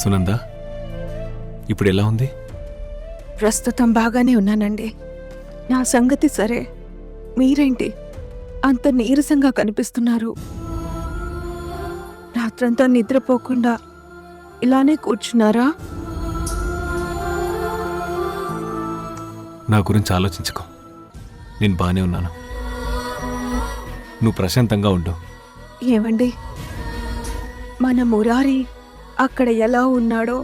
సునంద, ఇప్పుడు ఎలా ఉంది? ప్రస్తుతం బాగానే ఉన్నానండి. నా సంగతి సరే, మీరేంటి అంత నీరసంగా కనిపిస్తున్నారు? రాత్రంతా నిద్రపోకుండా ఇలానే కూర్చున్నారా? నా గురించి ఆలోచించుకో. నేను బానే ఉన్నాను. నువ్వు ప్రశాంతంగా ఉండు. ఏమండి, మన మురారి అక్కడ ఎలా ఉన్నాడో,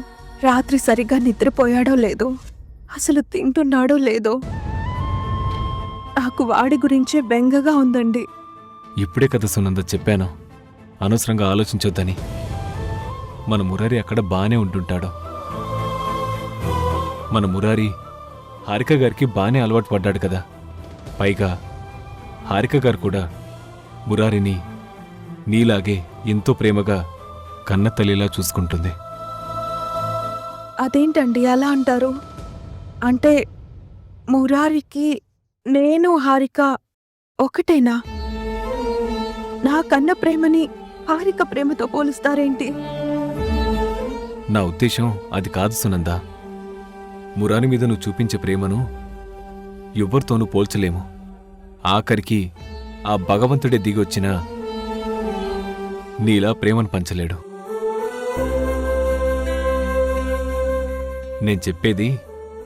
రాత్రి సరిగ్గా నిద్రపోయాడో లేదో, అసలు తింటున్నాడో లేదో, నాకు వాడి గురించే బెంగగా ఉందండి. ఇప్పుడే కదా సునంద చెప్పాను, అనవసరంగా ఆలోచించొద్దని. మన మురారి అక్కడ బానే ఉంటుంటాడు. మన మురారి హారిక గారికి బానే అలవాటు పడ్డాడు కదా. పైగా హారిక గారు కూడా మురారిని నీలాగే ఎంతో ప్రేమగా కన్న తల్లిలా చూసుకుంటుంది. అదేంటండి అలా అంటారు? అంటే మురారికి నేను హారిక ఒకటేనా? నా కన్న ప్రేమని హారిక ప్రేమతో పోలుస్తారేంటి? నా ఉద్దేశం అది కాదు సునంద. మురారి మీద నువ్వు చూపించే ప్రేమను ఎవ్వరితోనూ పోల్చలేము. ఆఖరికి ఆ భగవంతుడే దిగొచ్చినా నీలా ప్రేమను పంచలేడు. నేను చెప్పేది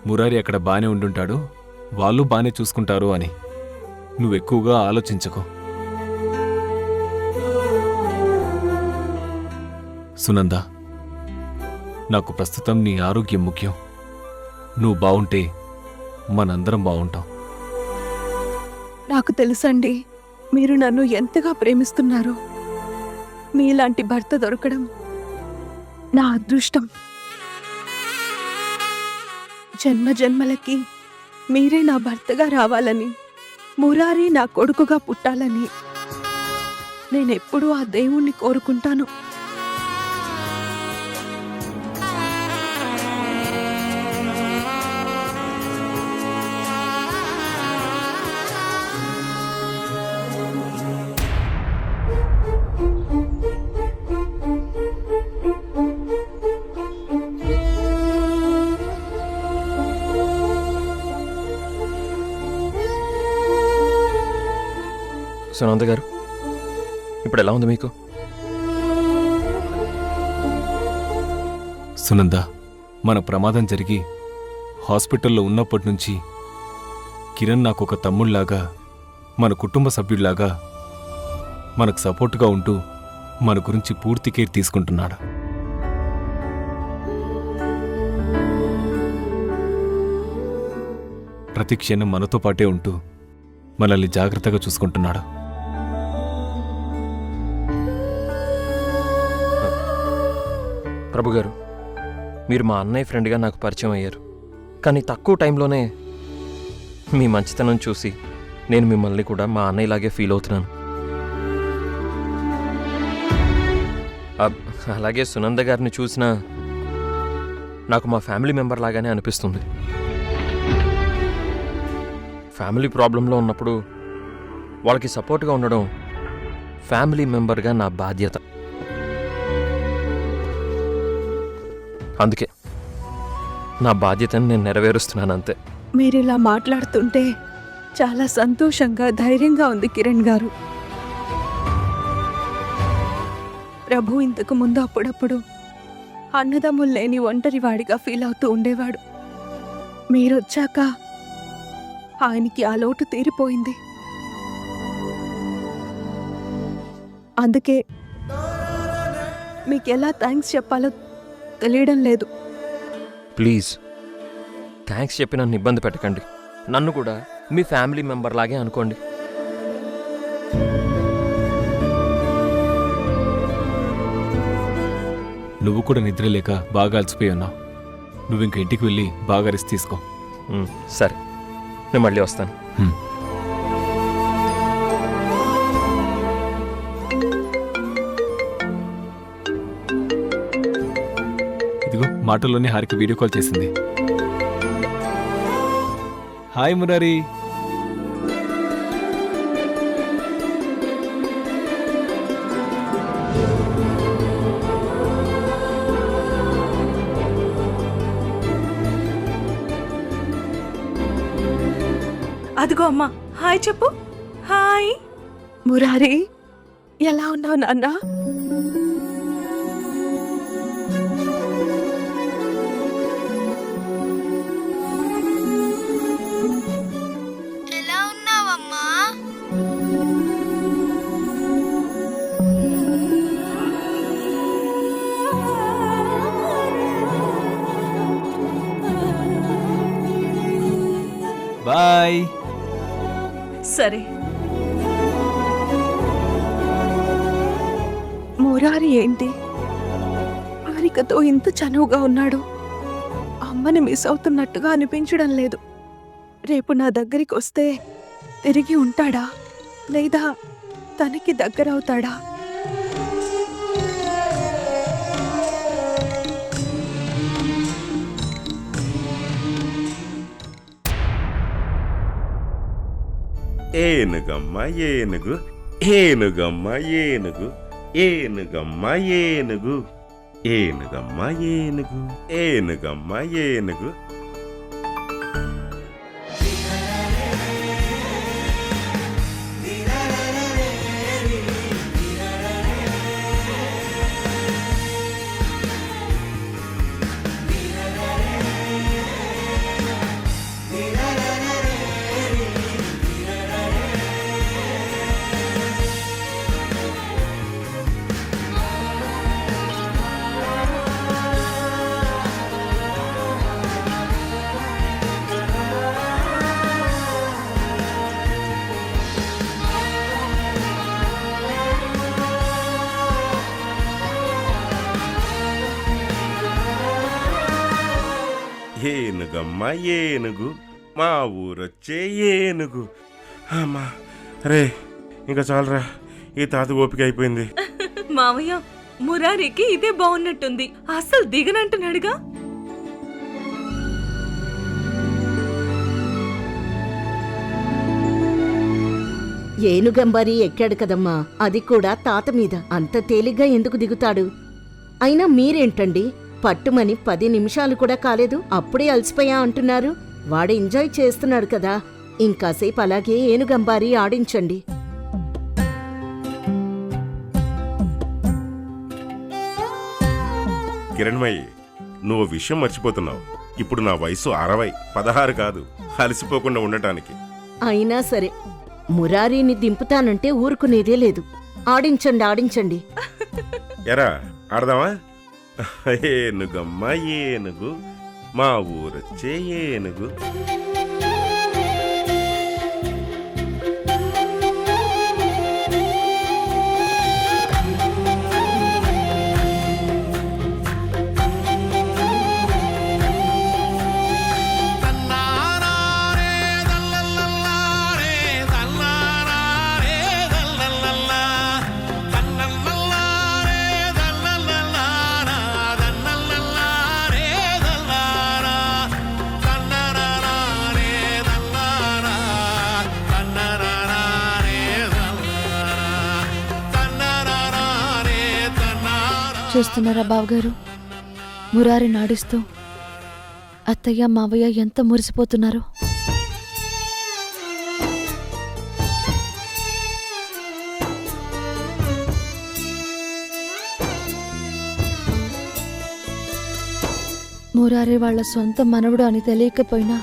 మురారి అక్కడ బానే ఉండుంటాడు, వాళ్ళు బానే చూసుకుంటారు అని. నువ్వెక్కువగా ఆలోచించకు సునంద. నాకు ప్రస్తుతం నీ ఆరోగ్యం ముఖ్యం. నువ్వు బావుంటే మనందరం బావుంటాం. నాకు తెలుసండి, మీరు నన్ను ఎంతగా ప్రేమిస్తున్నారో. మీలాంటి భర్త దొరకడం నా అదృష్టం. జన్మ జన్మలకి మీరే నా భర్తగా రావాలని, మురారి నా కొడుకుగా పుట్టాలని నేనెప్పుడూ ఆ దేవుణ్ణి కోరుకుంటాను. సునంద గారు, ఇప్పుడు ఎలా ఉంది మీకు? సునంద, మన ప్రమాదం జరిగి హాస్పిటల్లో ఉన్నప్పటి నుంచి కిరణ్ నాకు ఒక తమ్ముళ్లాగా, మన కుటుంబ సభ్యుడిలాగా మనకు సపోర్టుగా ఉంటూ మన గురించి పూర్తి కేర్ తీసుకుంటున్నాడు. ప్రతి క్షణం మనతో పాటే ఉంటూ మనల్ని జాగ్రత్తగా చూసుకుంటున్నాడు. ప్రభు గారు, మీరు మా అన్నయ్య ఫ్రెండ్గా నాకు పరిచయం అయ్యారు. కానీ తక్కువ టైంలోనే మీ మంచితనం చూసి నేను మిమ్మల్ని కూడా మా అన్నయ్యలాగే ఫీల్ అవుతున్నాను. అలాగే సునంద గారిని చూసినా నాకు మా ఫ్యామిలీ మెంబర్ లాగానే అనిపిస్తుంది. ఫ్యామిలీ ప్రాబ్లంలో ఉన్నప్పుడు వాళ్ళకి సపోర్ట్గా ఉండడం ఫ్యామిలీ మెంబర్గా నా బాధ్యత. అందుకే నా బాధ్యతను నేను నెరవేరుస్తున్నాను, అంతే. మీరిలా మాట్లాడుతుంటే చాలా సంతోషంగా, ధైర్యంగా ఉంది కిరణ్ గారు. ప్రభు ఇంతకు ముందు అప్పుడప్పుడు అన్నదమ్ములు లేని ఒంటరి వాడిగా ఫీల్ అవుతూ ఉండేవాడు. మీరొచ్చాక ఆయనకి ఆ లోటు తీరిపోయింది. అందుకే మీకెలా థ్యాంక్స్ చెప్పాలో తెలియడం లేదు. ప్లీజ్ థ్యాంక్స్ చెప్పి నన్ను ఇబ్బంది పెట్టకండి. నన్ను కూడా మీ ఫ్యామిలీ మెంబర్ లాగే అనుకోండి. నువ్వు కూడా నిద్రలేక బాగా అలసిపోయి ఉన్నావు. నువ్వు ఇంక ఇంటికి వెళ్ళి బాగా రెస్ట్ తీసుకో. సరే, నేను మళ్ళీ వస్తాను. ఇదిగో మాటల్లోనే హారిక వీడియో కాల్ చేసింది. హాయ్ మురారి. అదిగో అమ్మా హాయ్ చెప్పు. హాయ్. మురారి ఎలా ఉన్నావు నాన్న? ఎలా ఉన్నావమ్మా? బాయ్. సరే. మురారి ఏంటి హారికతో ఇంత చనువుగా ఉన్నాడు? అమ్మని మిస్ అవుతున్నట్టుగా అనిపించడం లేదు. రేపు నా దగ్గరికి వస్తే తిరిగి ఉంటాడా లేదా తనకి దగ్గరవుతాడా? ఏనుగమ్మ ఏనుగు, ఏనుగమ్మ ఏనుగు, ఏనుగమ్మ ఏనుగు, ఏనుగమ్మ ఏనుగు, ఏనుగమ్మ ఏనుగు. ఏనుగమ్మ ఏనుగు, మా ఊరొచ్చే ఏనుగు. అమ్మా రే, ఇంకా చాలరా, ఈ తాత ఓపిక అయిపోయింది. మావయ్య మురారికి ఇదే బాగున్నట్టుంది. అసలు దిగనంటున్నాడుగా. ఏనుగంబారి ఎక్కాడు కదమ్మా, అది కూడా తాత మీద. అంత తేలిగ్గా ఎందుకు దిగుతాడు? అయినా మీరేంటండి, పట్టుమని 10 నిమిషాలు కూడా కాలేదు, అప్పుడే అలసిపోయా అంటున్నారు. వాడు ఎంజాయ్ చేస్తున్నాడు కదా, ఇంకాసేపు అలాగే ఏనుగంబారి ఆడించండి. కిరణ్మయ్యి, నువ్వు విషయం మర్చిపోతున్నావు. ఇప్పుడు నా వయసు 60, 16 కాదు, అలసిపోకుండా ఉండటానికి. అయినా సరే, మురారీని దింపుతానంటే ఊరుకునేదే లేదు. ఆడించండి ఆడించండి. ఎరా ఆడదామా? ఏనుగమ్మ ఏనుగు, మా ఊరొచ్చే ఏనుగు. చూస్తున్నారా బావగారు, మురారి నాడిస్తూ అత్తయ్య మావయ్య ఎంత మురిసిపోతున్నారు. మురారి వాళ్ళ సొంత మనవడు అని తెలియకపోయినా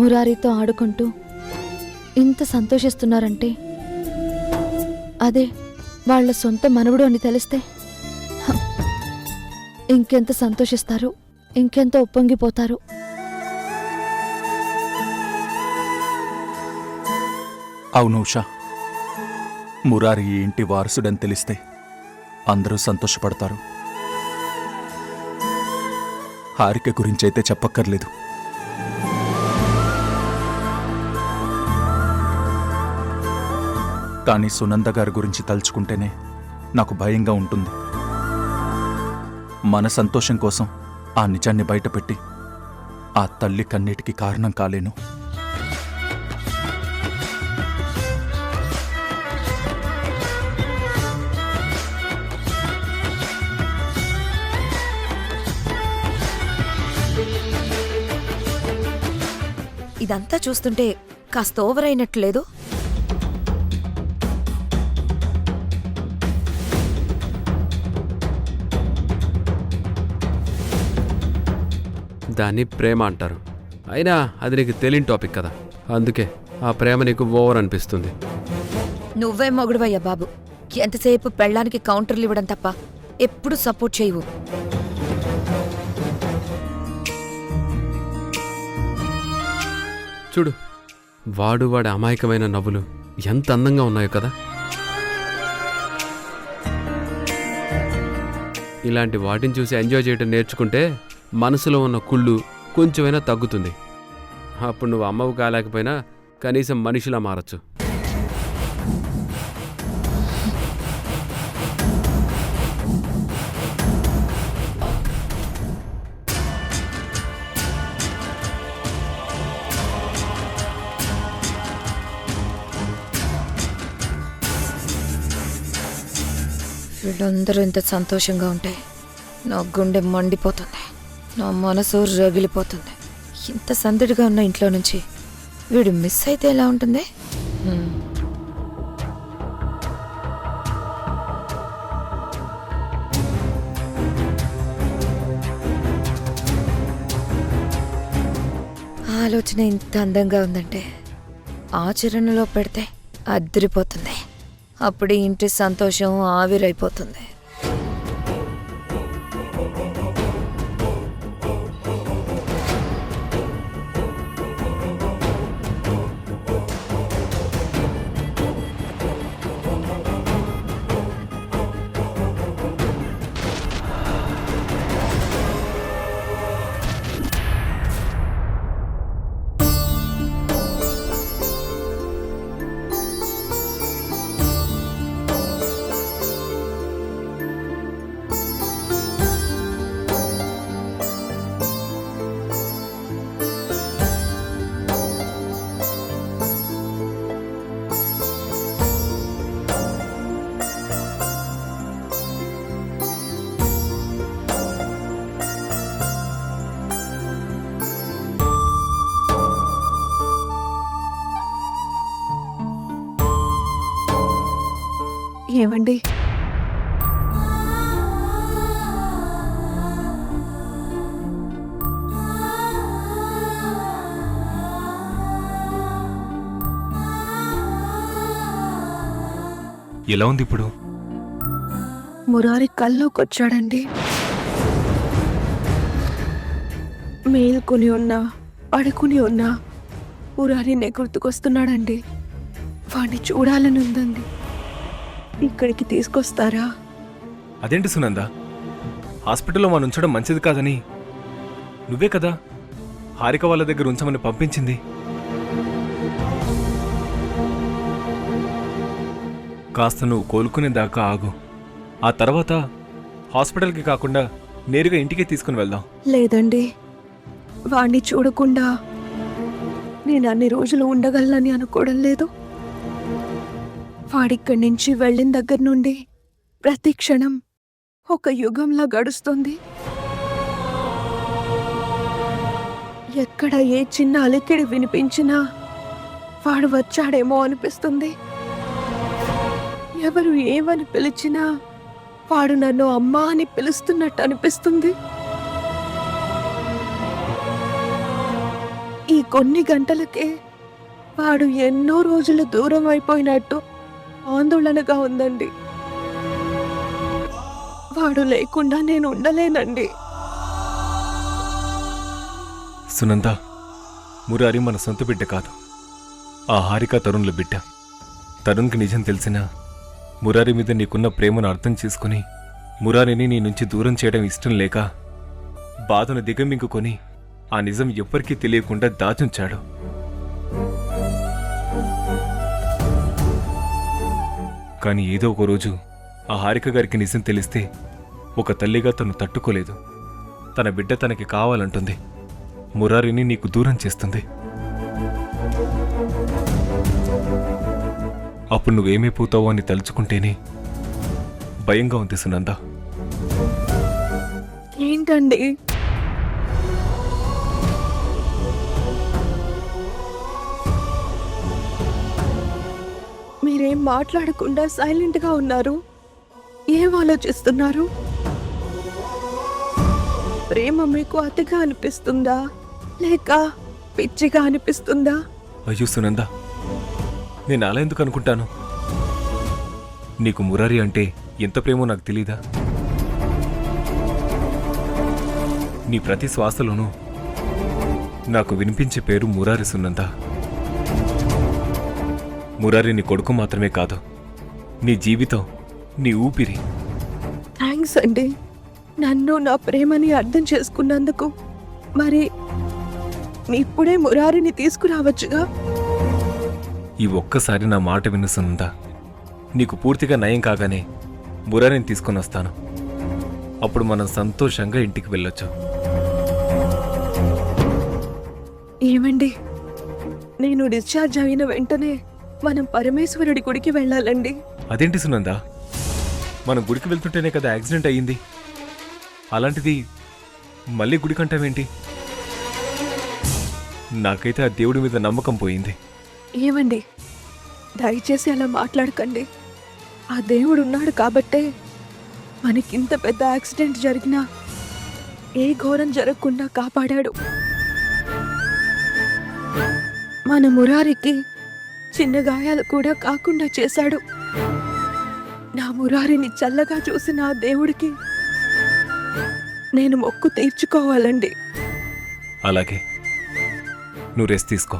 మురారితో ఆడుకుంటూ ఇంత సంతోషిస్తున్నారంటే అదే వాళ్ళ సొంత మనవడు అని తెలిస్తే ఇంకెంత సంతోషిస్తారు, ఇంకెంత ఉప్పొంగిపోతారు. అవును ఉషా, మురారి ఈ ఇంటి వారసుడని తెలిస్తే అందరూ సంతోషపడతారు. హారిక గురించైతే చెప్పక్కర్లేదు. కానీ సునంద గారి గురించి తలుచుకుంటేనే నాకు భయంగా ఉంటుంది. మన సంతోషం కోసం ఆ నిజాన్ని బయటపెట్టి ఆ తల్లి కన్నీటికి కారణం కాలేను. ఇదంతా చూస్తుంటే కాస్త ఓవర్ అయినట్లేదు. దాన్ని ప్రేమ అంటారు. అయినా అది నీకు తెలియని టాపిక్ కదా, అందుకే ఆ ప్రేమ నీకు ఓవర్ అనిపిస్తుంది. నువ్వే మొగుడువయ్యా బాబు. ఎంతసేపు పెళ్ళానికి కౌంటర్లు ఇవ్వడం తప్ప ఎప్పుడు సపోర్ట్ చేయవు. చూడు, వాడి అమాయకమైన నవ్వులు ఎంత అందంగా ఉన్నాయో కదా. ఇలాంటి వాటిని చూసి ఎంజాయ్ చేయడం నేర్చుకుంటే మనసులో ఉన్న కుళ్ళు కొంచెమైనా తగ్గుతుంది. అప్పుడు నువ్వు అమ్మవు కాలేకపోయినా కనీసం మనిషిలా మారచ్చు. వీళ్ళందరూ ఇంత సంతోషంగా ఉంటే నా గుండె మండిపోతుంది, నా మనసు రగిలిపోతుంది. ఇంత సందడిగా ఉన్న ఇంట్లో నుంచి వీడు మిస్ అయితే ఎలా ఉంటుంది? ఆలోచన ఇంత అందంగా ఉందంటే ఆచరణలో పెడితే అద్దరిపోతుంది. అప్పుడు ఇంటి సంతోషం ఆవిరైపోతుంది. ఏమండి, ఎలా ఉంది ఇప్పుడు? మురారి కల్లోకొచ్చాడండి. మేల్కొని ఉన్నా పడుకుని ఉన్నా మురారినే గుర్తుకొస్తున్నాడండి. వాడిని చూడాలని ఉందండి. ఇక్కడికి తీసుకొస్తారా? అదేంటి సునంద, హాస్పిటల్లో మనం ఉంచడం మంచిది కాదని నువ్వే కదా హారిక వాళ్ళ దగ్గర ఉంచమని పంపించింది. కాస్త నువ్వు కోలుకునేదాకా ఆగు. ఆ తర్వాత హాస్పిటల్కి కాకుండా నేరుగా ఇంటికే తీసుకుని వెళ్దాం. లేదండి, వాణ్ణి చూడకుండా నేను అన్ని రోజులు ఉండగలనని అనుకోవడం లేదు. వాడిక్కడి నుంచి వెళ్ళిన దగ్గర నుండి ప్రతి క్షణం ఒక యుగంలా గడుస్తుంది. ఎక్కడ ఏ చిన్న అలికిడి వినిపించినా వాడు వచ్చాడేమో అనిపిస్తుంది. ఎవరు ఏమని పిలిచినా వాడు నన్ను అమ్మా అని పిలుస్తున్నట్టు అనిపిస్తుంది. ఈ కొన్ని గంటలకే వాడు ఎన్నో రోజులు దూరం అయిపోయినట్టు ఆందోళనగా ఉందండి. వాడు లేకుండా నేను ఉండలేనండి. సునంద, మురారి మన సొంత బిడ్డ కాదు, ఆ హారిక తరుణ్ల బిడ్డ. తరుణ్కి నిజం తెలిసినా మురారి మీద నీకున్న ప్రేమను అర్థం చేసుకుని మురారిని నీ నుంచి దూరం చేయడం ఇష్టం లేక బాధను దిగమింగుకొని ఆ నిజం ఎవ్వరికీ తెలియకుండా దాచుంచాడు. కానీ ఏదో ఒక రోజు ఆ హారిక గారికి నిజం తెలిస్తే ఒక తల్లిగా తను తట్టుకోలేదు. తన బిడ్డ తనకి కావాలంటుంది. మురారిని నీకు దూరం చేస్తుంది. అప్పుడు నువ్వేమైపోతావో అని తలుచుకుంటేనే భయంగా ఉంది సునంద. ఏంటండి? మాట్లాడకుండా సైలెంట్గా ఉన్నారు? ఏం ఆలోచిస్తున్నారు? ప్రేమ మీకు అతిగా అనిపిస్తుందా లేక పిచ్చిగా అనిపిస్తుందా? అయ్యో సునంద, నేను అలా ఎందుకు అనుకుంటాను? నీకు మురారి అంటే ఎంత ప్రేమో నాకు తెలీదా? నీ ప్రతి శ్వాసలోనూ నాకు వినిపించే పేరు మురారి సునంద. మురారి నీ కొడుకు మాత్రమే కాదు, నీ జీవితం, నీ ఊపిరి. థ్యాంక్స్ అండి, నన్ను నా ప్రేమని అర్థం చేసుకున్నందుకు. మరి ఇప్పుడే మురారిని తీసుకురావచ్చుగా? ఈ ఒక్కసారి నా మాట విను సునంద. నీకు పూర్తిగా నయం కాగానే మురారిని తీసుకొని వస్తాను. అప్పుడు మనం సంతోషంగా ఇంటికి వెళ్ళొచ్చు. ఏమండి, నేను డిశ్చార్జ్ అయిన వెంటనే మనం పరమేశ్వరుడి గుడికి వెళ్ళాలండి. అదేంటి సునంద, మనం గుడికి వెళ్తుంటేనే కదా యాక్సిడెంట్ అయ్యింది. అలాంటిది మళ్ళీ గుడికంటావేంటి? నాకైతే ఆ దేవుడి మీద నమ్మకం పోయింది. ఏమండి, దయచేసి అలా మాట్లాడకండి. ఆ దేవుడు ఉన్నాడు కాబట్టే మనకింత పెద్ద యాక్సిడెంట్ జరిగినా ఏ ఘోరం జరగకుండా కాపాడాడు. మన మురారికి చిన్న గాయాలు కూడా కాకుండా చేశాడు. నా మురారిని చల్లగా చూసిన ఆ దేవుడికి నేను మొక్కు తీర్చుకోవాలండి. అలాగే, నువ్వు రెస్ట్ తీసుకో.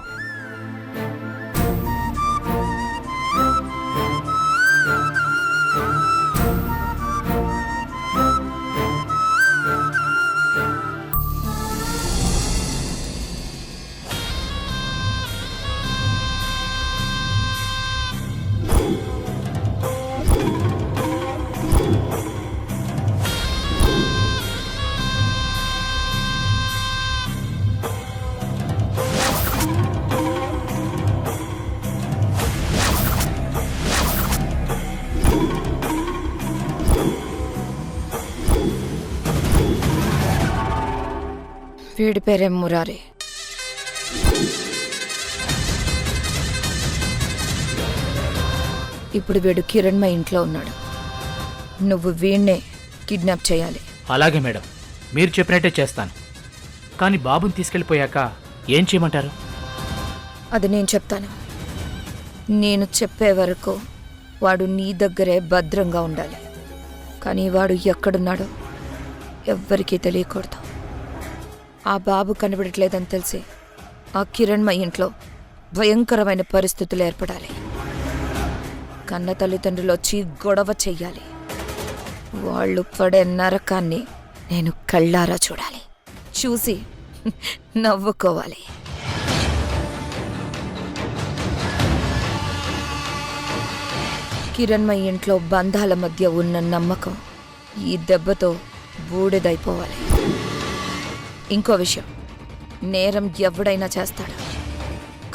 వీడి పేరేం మురారి. ఇప్పుడు వీడు కిరణ్మయ్ ఇంట్లో ఉన్నాడు. నువ్వు వీణ్ణే కిడ్నాప్ చేయాలి. అలాగే మేడం, మీరు చెప్పినట్టే చేస్తాను. కానీ బాబుని తీసుకెళ్ళిపోయాక ఏం చేయమంటారు? అది నేను చెప్తాను. నేను చెప్పే వరకు వాడు నీ దగ్గరే భద్రంగా ఉండాలి. కానీ వాడు ఎక్కడున్నాడో ఎవ్వరికీ తెలియకూడదు. ఆ బాబు కనబడట్లేదని తెలిసి ఆ కిరణ్మయ్ ఇంట్లో భయంకరమైన పరిస్థితులు ఏర్పడాలి. కన్న తల్లిదండ్రులు వచ్చి గొడవ చెయ్యాలి. వాళ్ళు పడే నరకాన్ని నేను కళ్ళారా చూడాలి. చూసి నవ్వుకోవాలి. కిరణ్మయ్ ఇంట్లో బంధాల మధ్య ఉన్న నమ్మకం ఈ దెబ్బతో బూడిదైపోవాలి. ఇంకో విషయం, నేరం ఎవడైనా చేస్తాడు.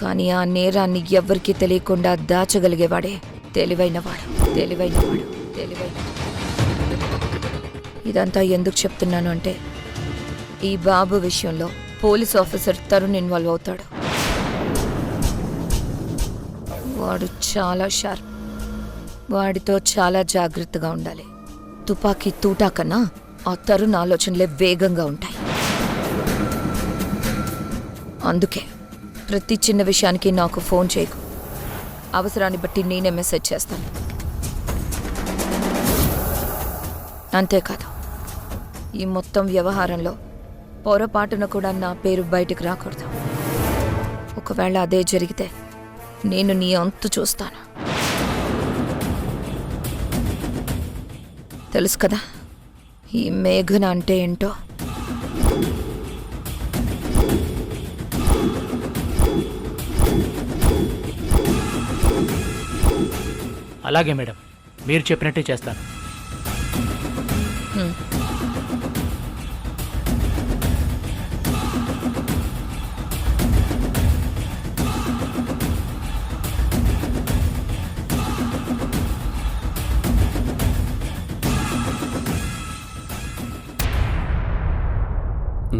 కానీ ఆ నేరాన్ని ఎవ్వరికీ తెలియకుండా దాచగలిగేవాడే తెలివైనవాడు. తెలివైనవాడు తెలివైనవాడు. ఇదంతా ఎందుకు చెప్తున్నాను అంటే, ఈ బాబు విషయంలో పోలీస్ ఆఫీసర్ తరుణ్ ఇన్వాల్వ్ అవుతాడు. వాడు చాలా షార్ప్. వాడితో చాలా జాగ్రత్తగా ఉండాలి. తుపాకీ తూటా కన్నా ఆ తరుణ్ ఆలోచనలే వేగంగా ఉంటాయి. అందుకే ప్రతి చిన్న విషయానికి నాకు ఫోన్ చేయకు. అవసరాన్ని బట్టి నేనే మెసేజ్ చేస్తాను. అంతేకాదు, ఈ మొత్తం వ్యవహారంలో పొరపాటున కూడా నా పేరు బయటకు రాకూడదు. ఒకవేళ అదే జరిగితే నేను నీ అంతు చూస్తాను. తెలుసు కదా ఈ మేఘన అంటే ఏంటో. అలాగే మేడం, మీరు చెప్పినట్టే చేస్తాను.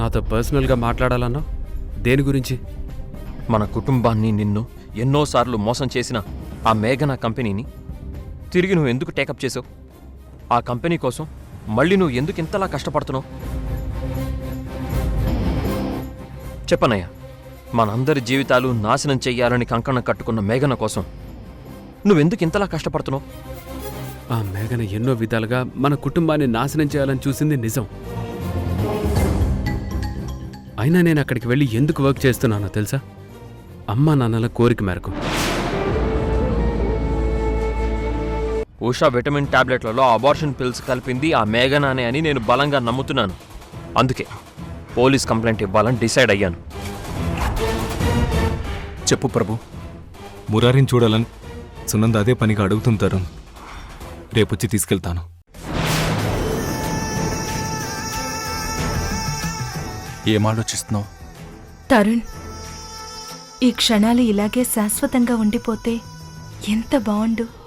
నాతో పర్సనల్గా మాట్లాడాలన్నా? దేని గురించి? మన కుటుంబాన్ని, నిన్ను ఎన్నోసార్లు మోసం చేసిన ఆ మేఘనా కంపెనీని తిరిగి నువ్వు ఎందుకు టేకప్ చేసావు? ఆ కంపెనీ కోసం మళ్ళీ నువ్వు ఎందుకు ఇంతలా కష్టపడుతున్నావు? చెప్పనయ్యా, మనందరి జీవితాలు నాశనం చెయ్యాలని కంకణం కట్టుకున్న మేఘన కోసం నువ్వెందుకు ఇంతలా కష్టపడుతున్నావు? ఆ మేఘన ఎన్నో విధాలుగా మన కుటుంబాన్ని నాశనం చేయాలని చూసింది నిజం. అయినా నేను అక్కడికి వెళ్ళి ఎందుకు వర్క్ చేస్తున్నానో తెలుసా? అమ్మా నాన్నల కోరిక మేరకు. ఉషా విటమిన్ టాబ్లెట్లలో అబార్షన్ పిల్స్ కలిపింది ఆ మేఘనానే అని నేను బలంగా నమ్ముతున్నాను. అందుకే పోలీస్ కంప్లైంట్ ఇవ్వాలని డిసైడ్ అయ్యాను. చెప్పు ప్రభు. మురారిని చూడాలని సునంద అదే పనిగా అడుగుతుంటారు. రేపొచ్చి తీసుకెళ్తాను. ఏం ఆలోచిస్తున్నావు? తరుణ్, ఈ క్షణాలు ఇలాగే శాశ్వతంగా ఉండిపోతే ఎంత బావుండు.